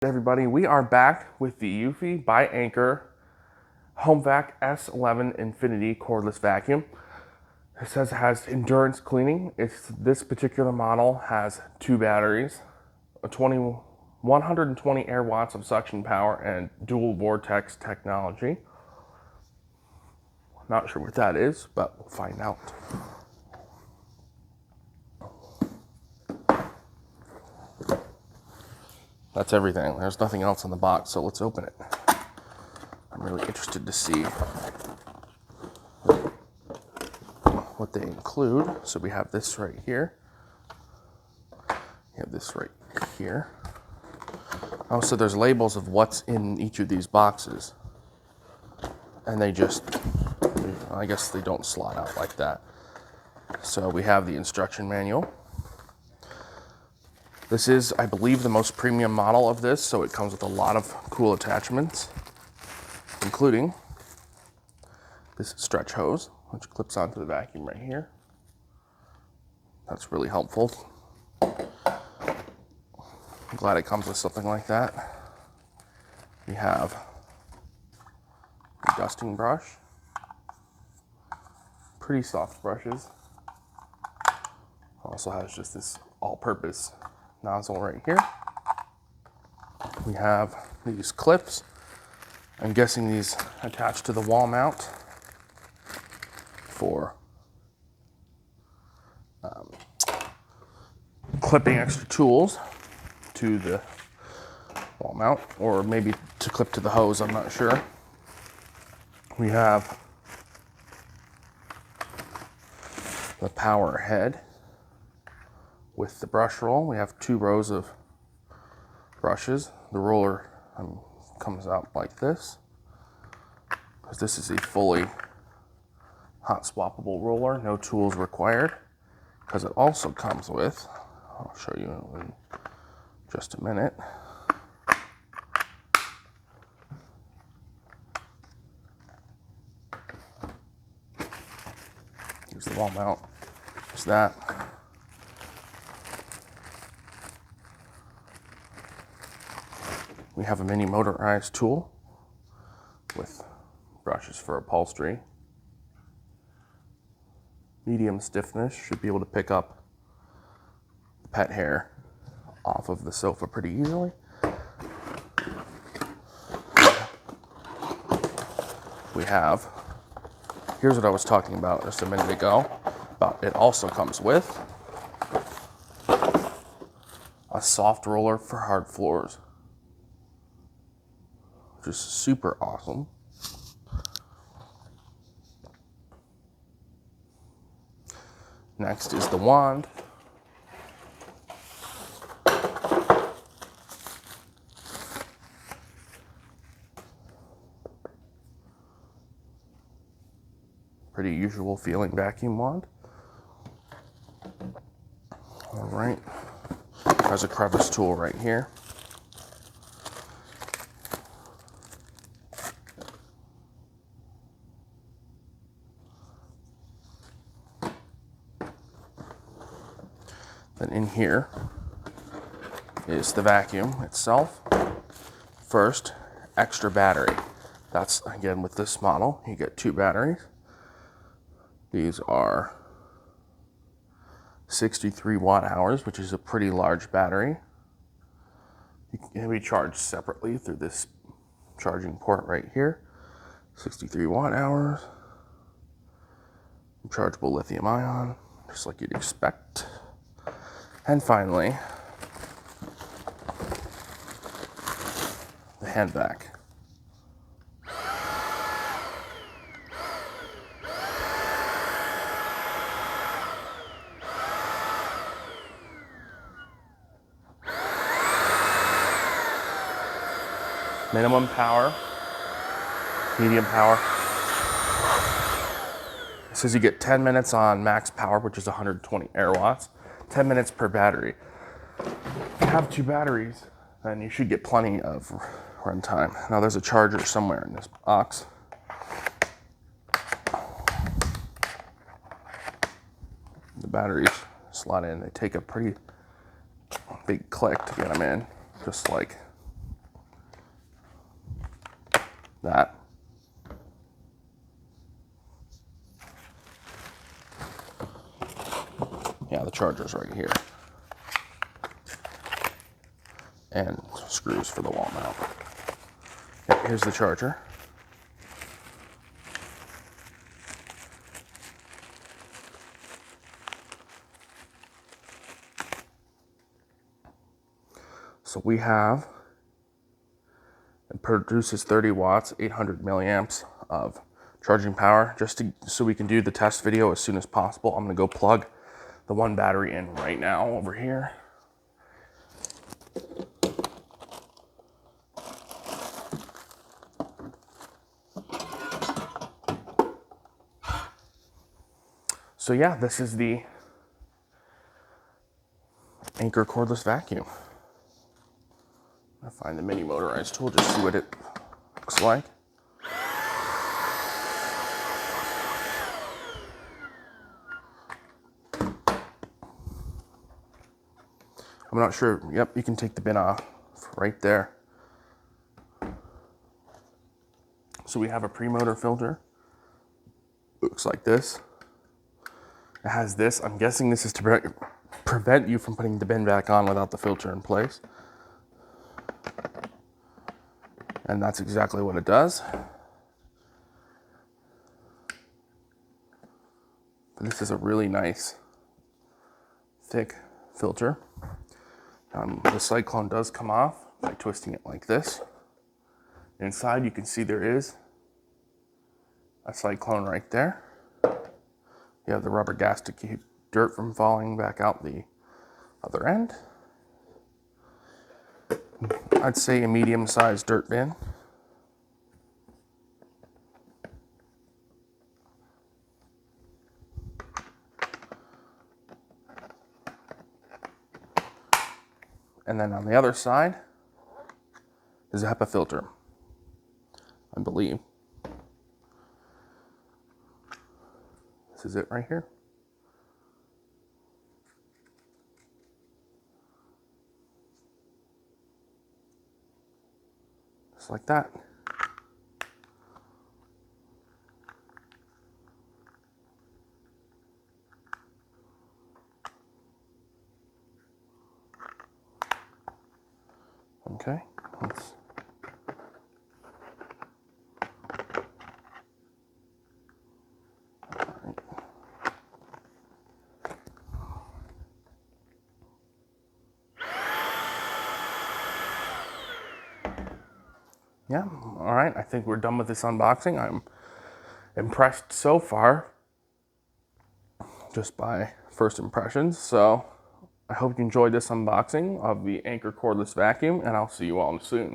Everybody, we are back with the Eufy by Anchor HomeVac S11 Infinity Cordless Vacuum. It says it has endurance cleaning. This particular model has 2 batteries, 120 air watts of suction power, and dual vortex technology. Not sure what that is, but we'll find out. That's everything. There's nothing else in the box, so let's open it. I'm really interested to see what they include. So we have this right here. We have this right here. Oh, so there's labels of what's in each of these boxes. And they just, I guess they don't slot out like that. So we have the instruction manual. This is, I believe, the most premium model of this, so it comes with a lot of cool attachments, including this stretch hose, which clips onto the vacuum right here. That's really helpful. I'm glad it comes with something like that. We have a dusting brush, pretty soft brushes. Also has just this all-purpose nozzle right here. We have these clips. I'm guessing these attach to the wall mount for clipping extra tools to the wall mount, or maybe to clip to the hose, I'm not sure. We have the power head with the brush roll. We have 2 rows of brushes. The roller comes out like this, because this is a fully hot swappable roller, no tools required, because it also comes with, I'll show you in just a minute, here's the wall mount, there's that. We have a mini motorized tool with brushes for upholstery. Medium stiffness, should be able to pick up the pet hair off of the sofa pretty easily. We have, here's what I was talking about just a minute ago, about it also comes with a soft roller for hard floors. Just super awesome. Next is the wand. Pretty usual feeling vacuum wand. All right, there's a crevice tool right here. Then in here is the vacuum itself. First, extra battery. That's, again, with this model, you get 2 batteries. These are 63 watt hours, which is a pretty large battery. It can be charged separately through this charging port right here. 63 watt hours. Rechargeable lithium ion, just like you'd expect. And finally, the hand vac. Minimum power, medium power. It says you get 10 minutes on max power, which is 120 air watts. 10 minutes per battery. If you have 2 batteries, then you should get plenty of run time. Now there's a charger somewhere in this box. The batteries slot in. They take a pretty big click to get them in, just like that. Yeah, the charger's right here. And screws for the wall mount. Yeah, here's the charger. So we have, it produces 30 watts, 800 milliamps of charging power, so we can do the test video as soon as possible. I'm gonna go plug the one battery in right now over here. So yeah, this is the Anker cordless vacuum. I'll find the mini motorized tool, just see what it looks like. I'm not sure, yep, you can take the bin off right there. So we have a pre-motor filter. Looks like this. It has this, I'm guessing this is to prevent you from putting the bin back on without the filter in place. And that's exactly what it does. But this is a really nice, thick filter. The Cyclone does come off by twisting it like this. Inside you can see there is a Cyclone right there. You have the rubber gas to keep dirt from falling back out the other end. I'd say a medium-sized dirt bin. And then on the other side is a HEPA filter, I believe. This is it right here. Just like that. Okay, let's yeah, all right, I think we're done with this unboxing. I'm impressed so far, just by first impressions. So I hope you enjoyed this unboxing of the Anker cordless vacuum, and I'll see you all soon.